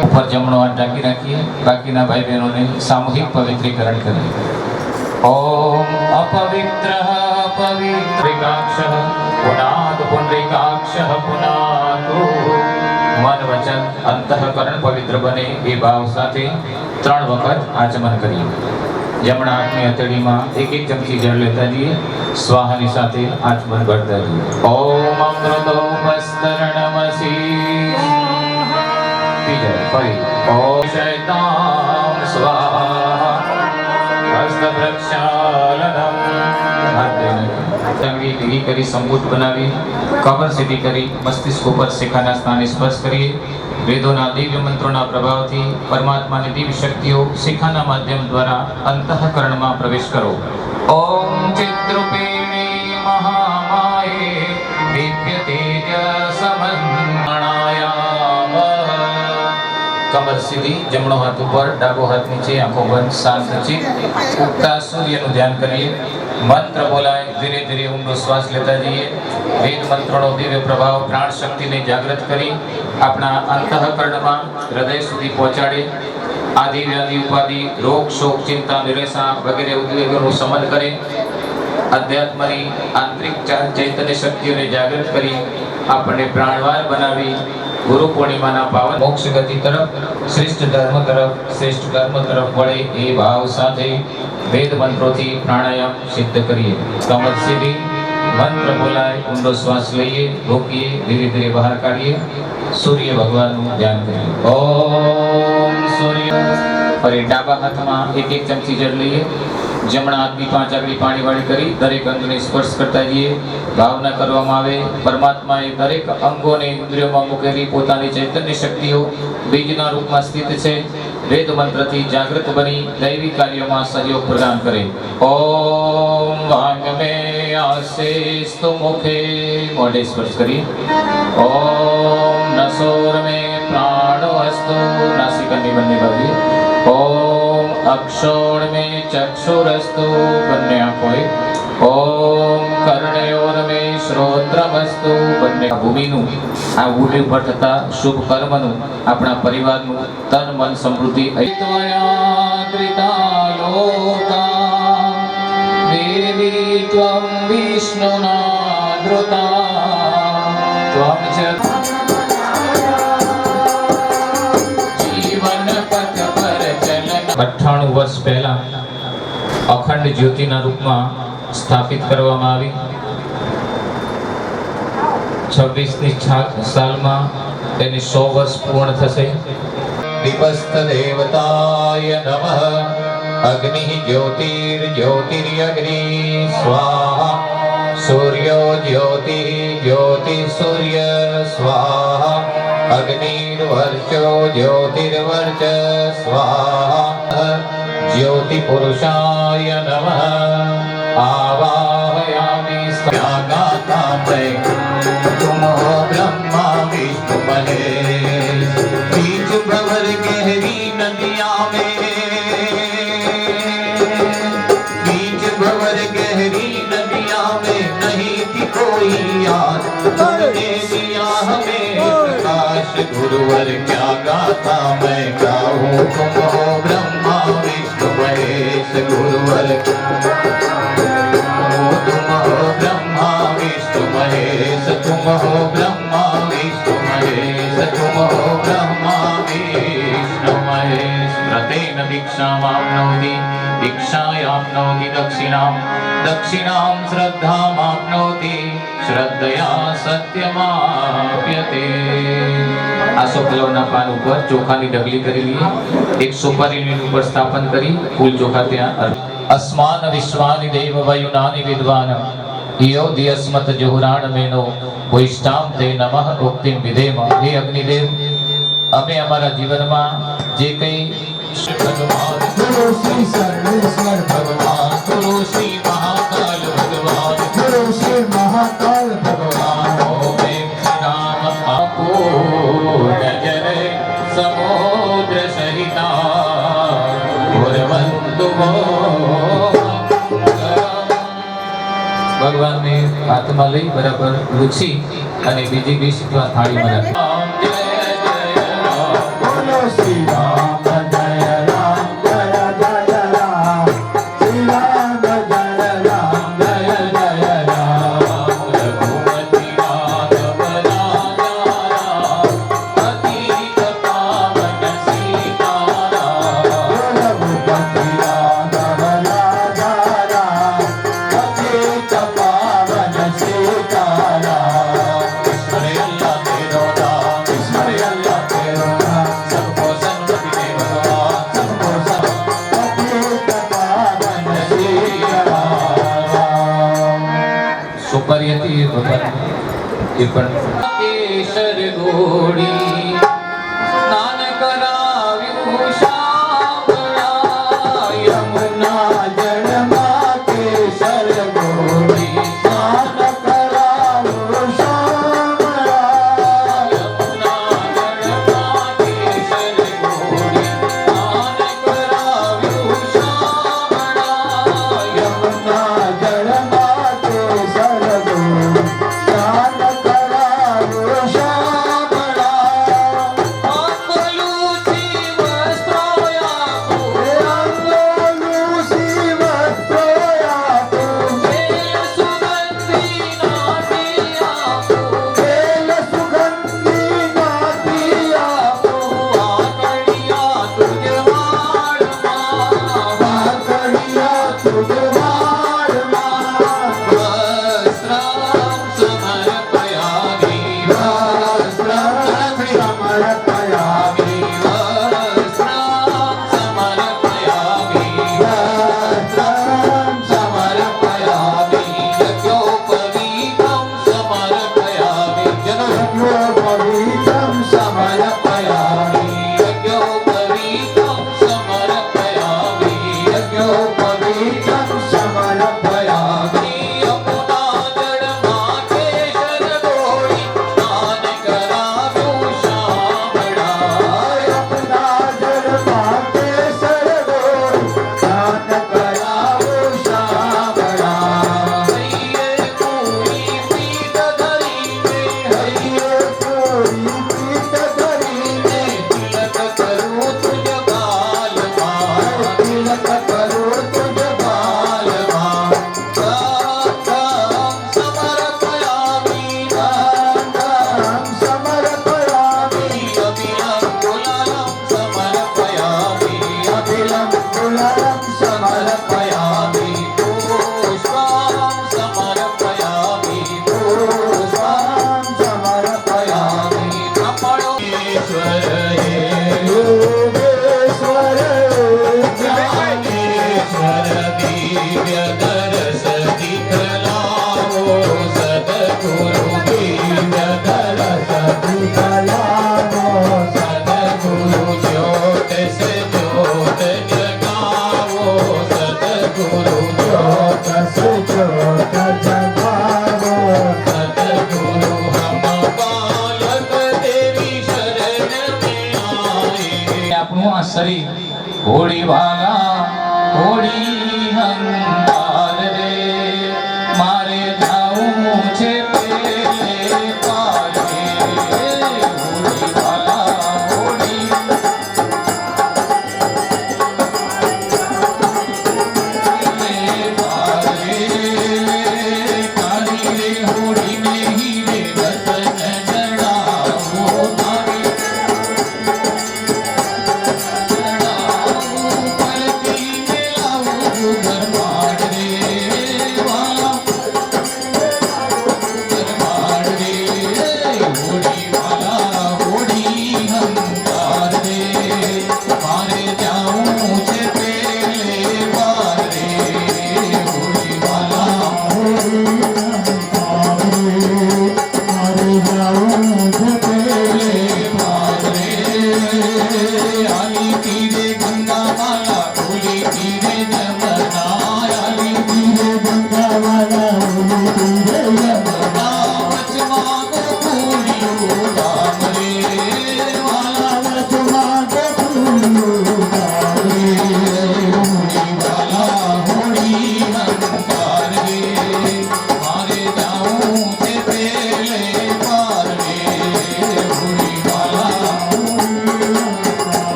ऊपर जमणो हाथ ढांकी रखिए, बाकीना भाई बहनों ने सामूहिक पवित्रीकरण करें। ओम अपवित्रः पवित्रिकाक्षः पुनाद पुंडरीकाक्षः पुनातु। मन वचन अंतःकरण पवित्र बने ए भाव साथे 3 वखत आचमन करिए। जमणा हाथनी हथेळीमां एक चमची जળ लेता जઈએ, स्वाहानी साथे आचमन करता जઈએ। ओम अमृतोपस्तरणमसि पीजय फरी। ओम शैतान स्वाहा हस्तप्रक्षालनम। तंगी ढीली करी संबुद्ध बनावी, कमर सीधी करी मस्तिष्क पर शिखाना स्थाने स्पर्श करिए। वेदोना दिव्य मंत्रोना प्रभावथी परमात्मानी दिव्य शक्तिओ शिखाना माध्यम द्वारा अंतःकरणमां प्रवेश करो। ओम चिद्रूपिणी महामाये दिव्य तेजसमन्मणायाम। कमर सीधी, जमणो हाथ ऊपर, डाबो हाथ नीचे, आंखों बंद, शांत चित्त उगता सूर्यનું ધ્યાન કરીએ। मंत्र बोलाय, धीरे धीरे ઊંડો શ્વાસ લેતા જઈએ। વેદ મંત્રોનો દિવ્ય પ્રભાવ પ્રાણ શક્તિને જાગૃત કરી આપણા અંતઃકરણમાં હૃદય સુધી પહોંચાડે। આદિ વ્યાધિ ઉપાધિ રોગ શોક ચિંતા નિરાશા વગેરે ઉદ્વેગોનું શમન કરે। અધ્યાત્મની આંતરિક ચૈતન્ય શક્તિઓને જાગૃત કરી આપણને પ્રાણવાન બનાવી गुरु पूर्णिमा पावन मोक्ष गति तरफ श्रेष्ठ धर्म तरफ श्रेष्ठ कर्म तरफ बढ़े ए भाव साथे वेद मंत्रों थी प्राणायाम सिद्ध करिए। कमर सीधी, मंत्र बोलाय, ऊंडो श्वास लईए, रोकिए, धीरे धीरे बाहर काढिए। सूर्य भगवान नु ध्यान करिए। ओम सूर्य। फरी डाबा हाथ में एक चमची जળ लईए। जमणा हाथनी 5 आंगળી पाणी वाળી કરી દરેક અંગને સ્પર્શ કરતા જઈએ। ભાવના કરવામાં આવે પરમાત્માએ દરેક અંગોને ઇન્દ્રિયોમાં મૂકેલી પોતાની ચૈતન્ય શક્તિઓ બીજના રૂપમાં સ્થિત છે। વેદ મંત્રથી જાગૃત બની દૈવી કાર્યોમાં સહયોગ પ્રદાન કરે। ઓમ વાંગમે આશેસ્તુ મુખે, મોઢે સ્પર્શ કરીએ। ઓમ નસોરમે પ્રાણોસ્તુ, નાસિકાની બંને બાજુએ। ओम अक्षोण में चक्षुरस्तु, बन्ने आंखों। ओम कर्णयोर में श्रोत्रमस्तु, बन्ने भूमिनु आ भूमि पर थता शुभ कर्मनु अपना परिवारनु तन मन समृद्धि ऐत्वया कृतालोका देवी त्वं विष्णुना धृता त्वं च 98 वर्ष पहला अखंड ज्योतिना रूप में स्थापित करवामां आवी। 26नी साल में तेनी 100 वर्ष पूर्ण थशे। दीपस्थ देवताय नमः। अग्नि ज्योतिर्ज्योतिर्यग्नि स्वाहा। सूर्यो ज्योति ज्योतिसूर्य स्वाहा। अग्निर्वर्चो ज्योतिर्वर्च स्वाहा। ज्योति पुरुषाय नमः। आवाहयामि स्वागातामय तुम हो ब्रह्मा विष्णु महेश। बीच भंवर गहरी नदिया में, बीच भंवर गहरी नदिया में नहीं थी कोई याद, तुमने दिया हमें प्रकाश गुरुवर। क्या गाथा मैं गाऊं, तुम हो ब्रह्मा विष्णु महेश गुरुवर। तुम हो ब्रह्मा विष्णु महेश, तुम हो ब्रह्मा विष्णु महेश, तुम हो ब्रह्मा विष्णु महेश। व्रतेन दीक्षामाप्नोति, दीक्षायाप्नोति दक्षिणां, दक्षिणां श्रद्धामाप्नोति, श्रद्धया सत्यमाप्यते। आसो किलोना पान ऊपर चोखानी डगली करी लिए। एक सुपारीनी ऊपर स्थापन करी फूल चोखा त्या। अस्मान विश्वानि देव वयुनानि विद्वान यो दियस्मत जुहुराण मेनो वैष्टाम ते नमः उक्तिम विधेम। हे अग्निदेव, अमे अमारा जीवन में जे कई भगवान गुरु श्री सर्वेश्वर भगवान, गुरु श्री महाकाल भगवान, गुरु श्री महाकाल भगवान। ओम राम आपो नजर समुद्र सहिता गुरवंतु भगवान ने हाथ में लई बराबर लूछी અને બીજી 20 થાળીમાં નાખી। એ પણ કેસર ઘોડી સ્નાન કરાવ્યું શામળા યમુના જળમાં કેસર ઘોડી સ્નાન કરાવ્યું શામળા યમુના જળમાં કેસર ઘોડી સ્નાન કરાવ્યું શામળા યમુના જળમાં કેસર ઘોડી સ્નાન કરાવ્યું શામળા અંગલું શિવ સ્ત્રોયા અંગલું શિવ સ્ત્રોયા વેલ સુગંધી નાથી આપો વેલ સુગંધી નાથી આપો આકડિયા તુજ વાળમાં આકડિયા તુજ વાળમાં વસ્ત્રમ સમર્પયામિ વસ્ત્રમ સમર્પયામિ વસ્ત્રમ સમર્પયામિ વસ્ત્રમ સમર્પયામિ યજ્ઞોપવીતમ સમર્પયામિ યજ્ઞોપવીતમ સમર્પયામિ યજ્ઞોપવીતમ સમર્પયામિ યજ્ઞોપવીતમ સમર્પયામિ યમુના જળમાં કેસર ઘોડી સ્નાન કરાવ્યું શામળા યમુના જળમાં કેસર ઘોડી સ્નાન કરાવ્યું શામળા હૈયે પૂરી પીત ધરીને હૈયે પૂરી પીત ધરીને તિલક કરું તુજ ગાલમાં તિલક કરું તુજ ગાલમાં દાનમ સમર્પયામિ દાનમ સમર્પયામિ અભિલમ ગુલાલમ સમર્પયામિ અભિલમ ગુલાલમ સમર્પયામિ પુષ્પમ સમર્પયામિ પુષ્પમ સમર્પયામિ આપણો ઈશ્વર હે યોગેશ્વર જ્ઞાનેશ્વર દિવ્ય દર્શ દિખલાવો સદગુરુ દિવ્ય દર્શ દિખલાવો સદગુરુ જ્યોત સે જ્યોત જગાવો સદગુરુ જ્યોત સે જ્યોત જગાવો સદગુરુ હમ બાલક દેવી શરણ में आए આપણું આ શરીર હોળી વાલા હોળી હંતા